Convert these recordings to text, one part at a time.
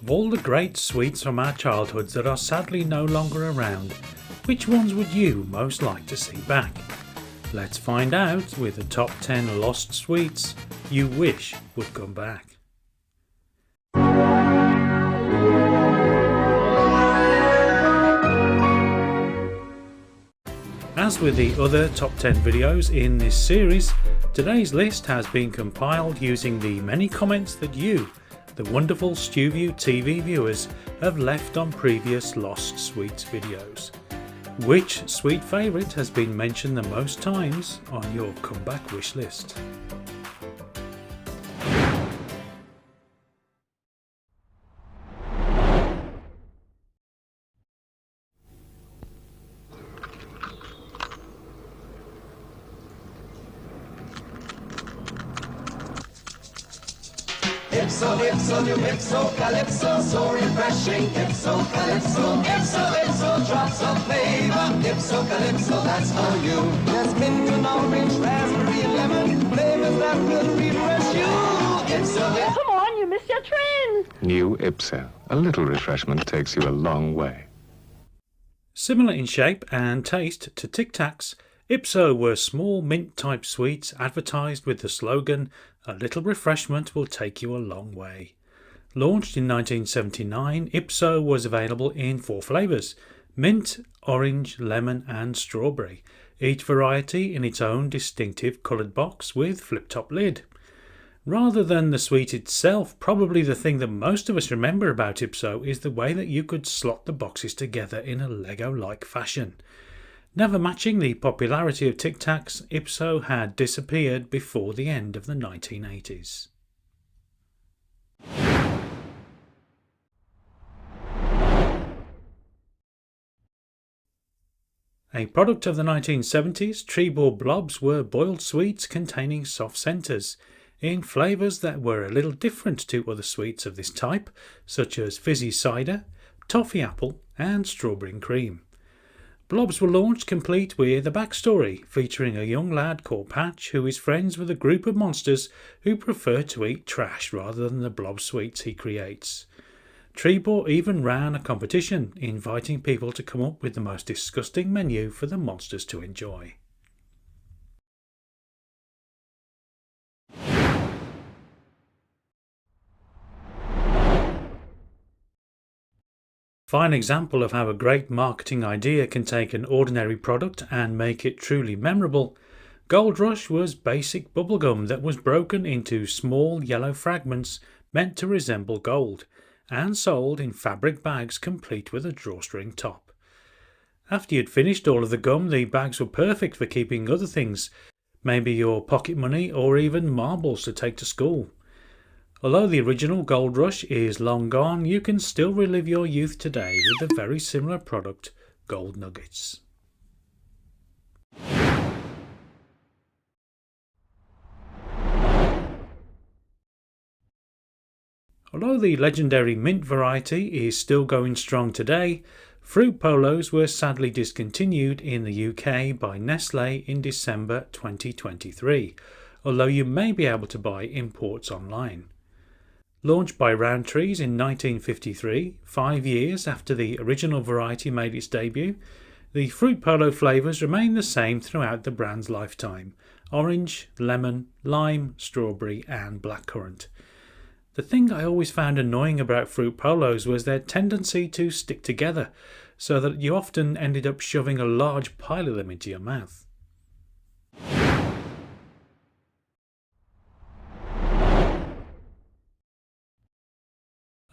Of all the great sweets from our childhoods that are sadly no longer around, which ones would you most like to see back? Let's find out with the top 10 lost sweets you wish would come back. As with the other top 10 videos in this series, today's list has been compiled using the many comments that you, the wonderful Stuview TV viewers, have left on previous Lost Sweets videos. Which sweet favourite has been mentioned the most times on your comeback wish list? Ipso, Ipso, new Ipso, Calypso, so refreshing. Ipso, Calypso, Ipso, Ipso, drops of flavor. Ipso, Calypso, that's for you. There's mint and orange, raspberry and lemon, flavors that will refresh you. Ipso, Ipso. Come on, you missed your train. New Ipso. A little refreshment takes you a long way. Similar in shape and taste to Tic Tacs, Ipso were small mint-type sweets advertised with the slogan, "A little refreshment will take you a long way." Launched in 1979, Ipso was available in 4 flavours: mint, orange, lemon and strawberry, each variety in its own distinctive coloured box with flip-top lid. Rather than the sweet itself, probably the thing that most of us remember about Ipso is the way that you could slot the boxes together in a Lego-like fashion. Never matching the popularity of Tic Tacs, Ipso had disappeared before the end of the 1980s. A product of the 1970s, Trebor blobs were boiled sweets containing soft centres, in flavours that were a little different to other sweets of this type, such as fizzy cider, toffee apple and strawberry and cream. Blobs were launched complete with a backstory featuring a young lad called Patch who is friends with a group of monsters who prefer to eat trash rather than the blob sweets he creates. Trebor even ran a competition inviting people to come up with the most disgusting menu for the monsters to enjoy. Fine example of how a great marketing idea can take an ordinary product and make it truly memorable. Gold Rush was basic bubblegum that was broken into small yellow fragments meant to resemble gold and sold in fabric bags complete with a drawstring top. After you'd finished all of the gum, the bags were perfect for keeping other things, maybe your pocket money or even marbles to take to school. Although the original Gold Rush is long gone, you can still relive your youth today with a very similar product, Gold Nuggets. Although the legendary mint variety is still going strong today, Fruit Polos were sadly discontinued in the UK by Nestlé in December 2023, although you may be able to buy imports online. Launched by Rowntree's in 1953, 5 years after the original variety made its debut, the Fruit Polo flavours remain the same throughout the brand's lifetime: orange, lemon, lime, strawberry and blackcurrant. The thing I always found annoying about Fruit Polos was their tendency to stick together, so that you often ended up shoving a large pile of them into your mouth.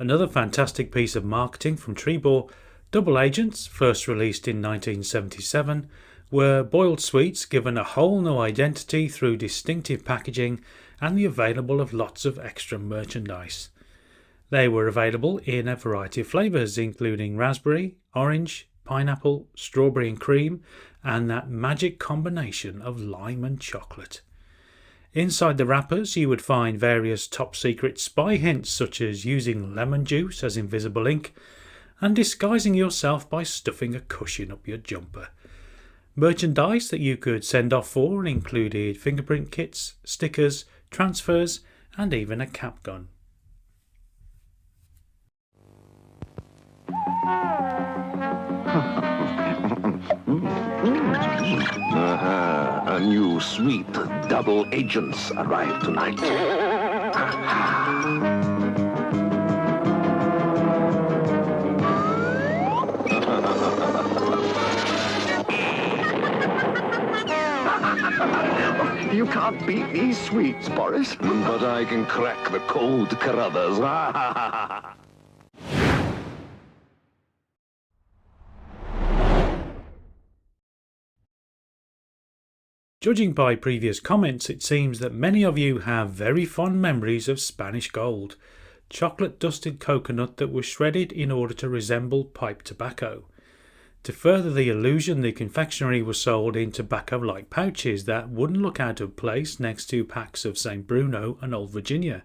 Another fantastic piece of marketing from Trebor, Double Agents, first released in 1977, were boiled sweets given a whole new identity through distinctive packaging and the available of lots of extra merchandise. They were available in a variety of flavours including raspberry, orange, pineapple, strawberry and cream, and that magic combination of lime and chocolate. Inside the wrappers you would find various top secret spy hints such as using lemon juice as invisible ink and disguising yourself by stuffing a cushion up your jumper. Merchandise that you could send off for included fingerprint kits, stickers, transfers and even a cap gun. our new sweet double agents arrive tonight. You can't beat these sweets, Boris. But I can crack the cold Carruthers. Judging by previous comments, it seems that many of you have very fond memories of Spanish Gold, chocolate dusted coconut that was shredded in order to resemble pipe tobacco. To further the illusion, the confectionery was sold in tobacco-like pouches that wouldn't look out of place next to packs of St. Bruno and Old Virginia.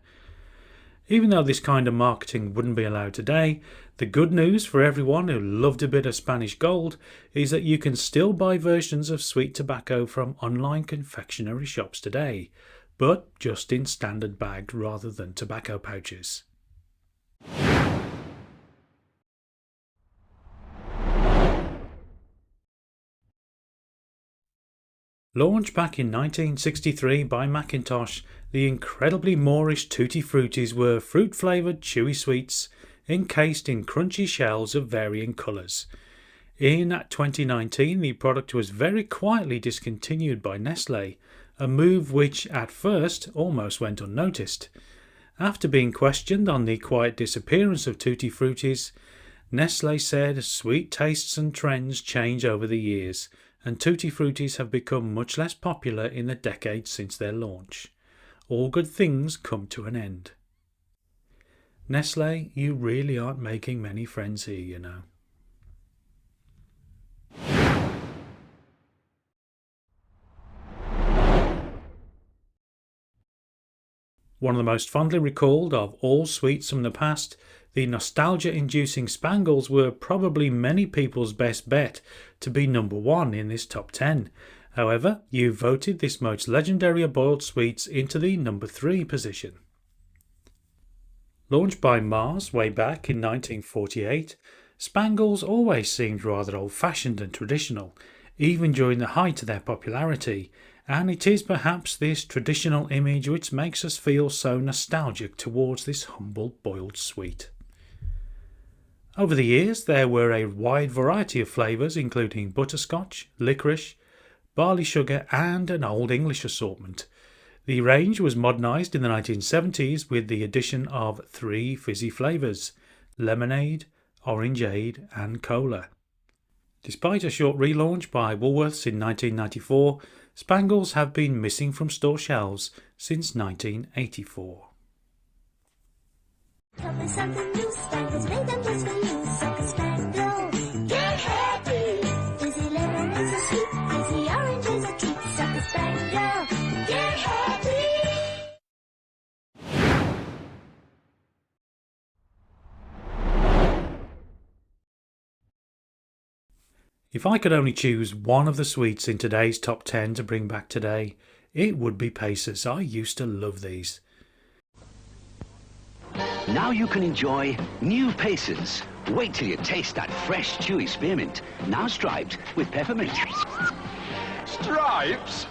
Even though this kind of marketing wouldn't be allowed today, the good news for everyone who loved a bit of Spanish Gold is that you can still buy versions of sweet tobacco from online confectionery shops today, but just in standard bagged rather than tobacco pouches. Launched back in 1963 by Macintosh, the incredibly Moorish Tutti Fruities were fruit-flavoured chewy sweets encased in crunchy shells of varying colours. In 2019, the product was very quietly discontinued by Nestlé, a move which at first almost went unnoticed. After being questioned on the quiet disappearance of Tutti Fruities, Nestlé said sweet tastes and trends change over the years, and Tutti Fruities have become much less popular in the decades since their launch. All good things come to an end. Nestlé, you really aren't making many friends here, you know. One of the most fondly recalled of all sweets from the past, the nostalgia-inducing Spangles were probably many people's best bet to be number one in this top 10. However, you voted this most legendary of boiled sweets into the number 3 position. Launched by Mars way back in 1948, Spangles always seemed rather old-fashioned and traditional, even during the height of their popularity, and it is perhaps this traditional image which makes us feel so nostalgic towards this humble boiled sweet. Over the years, there were a wide variety of flavours, including butterscotch, licorice, barley sugar and an Old English assortment. The range was modernised in the 1970s with the addition of 3 fizzy flavours: lemonade, orangeade and cola. Despite a short relaunch by Woolworths in 1994, Spangles have been missing from store shelves since 1984. Something, something new, Spangles made them just for you. Suck a Spangle, get happy. Fizzy lemon is a sweet, fizzy orange is a treat. Suck a Spangle, get happy. If I could only choose one of the sweets in today's top 10 to bring back today, it would be Pacers. I used to love these. Now you can enjoy new Pacers. Wait till you taste that fresh, chewy spearmint, now striped with peppermint. Stripes?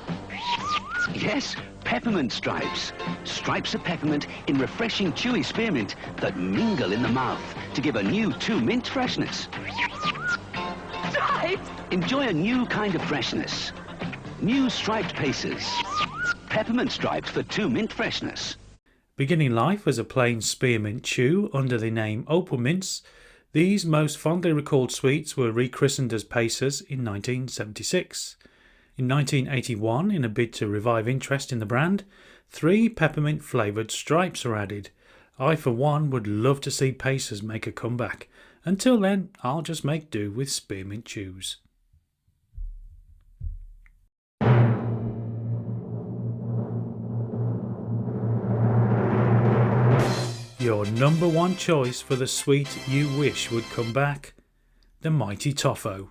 Yes, peppermint stripes. Stripes of peppermint in refreshing, chewy spearmint that mingle in the mouth to give a new 2-mint freshness. Stripes! Enjoy a new kind of freshness. New striped Pacers. Peppermint stripes for 2-mint freshness. Beginning life as a plain spearmint chew under the name Opal Mints, these most fondly recalled sweets were rechristened as Pacers in 1976. In 1981, in a bid to revive interest in the brand, 3 peppermint flavoured stripes are added. I for one would love to see Pacers make a comeback. Until then, I'll just make do with spearmint chews. Your number one choice for the sweet you wish would come back? The mighty Toffo.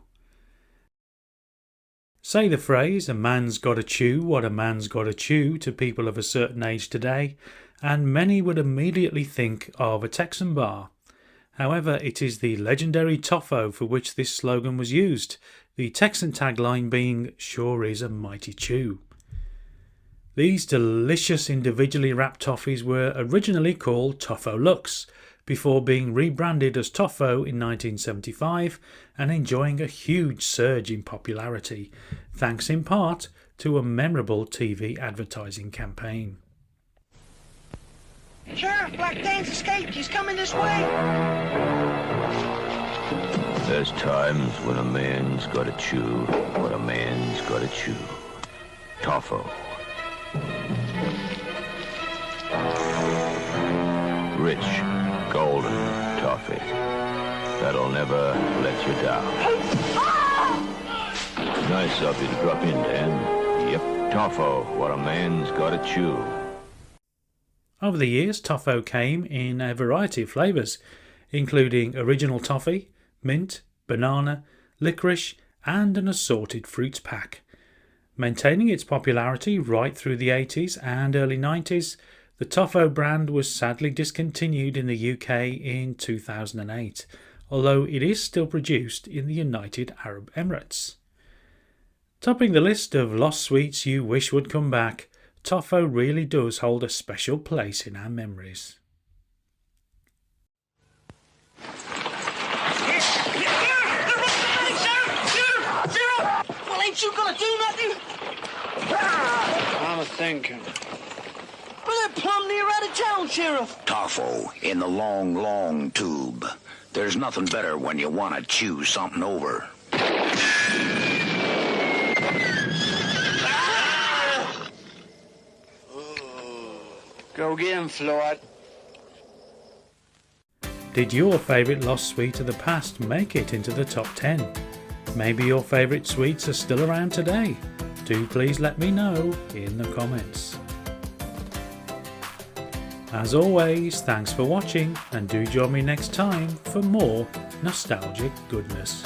Say the phrase, a man's gotta chew what a man's gotta chew, to people of a certain age today, and many would immediately think of a Texan bar. However, it is the legendary Toffo for which this slogan was used, the Texan tagline being, "Sure is a mighty chew." These delicious individually wrapped toffees were originally called Toffo Lux, before being rebranded as Toffo in 1975 and enjoying a huge surge in popularity, thanks in part to a memorable TV advertising campaign. Sheriff, Black Dan's escaped. He's coming this way. There's times when a man's gotta chew what a man's gotta chew. Toffo. Rich, golden toffee. That'll never let you down. Nice of you to drop in, Dan. Yep, Toffo, what a man's gotta chew. Over the years, Toffo came in a variety of flavours, including original toffee, mint, banana, licorice and an assorted fruits pack. Maintaining its popularity right through the 80s and early 90s, the Toffo brand was sadly discontinued in the UK in 2008, although it is still produced in the United Arab Emirates. Topping the list of lost sweets you wish would come back, Toffo really does hold a special place in our memories. Well, ain't you gonna do nothing? I'm a-thinking. Well, they're plumb near out of town, Sheriff. Toffo in the long, long tube. There's nothing better when you want to chew something over. Go get him, Floyd. Did your favourite lost sweet of the past make it into the top 10? Maybe your favourite sweets are still around today. Do please let me know in the comments. As always, thanks for watching and do join me next time for more nostalgic goodness.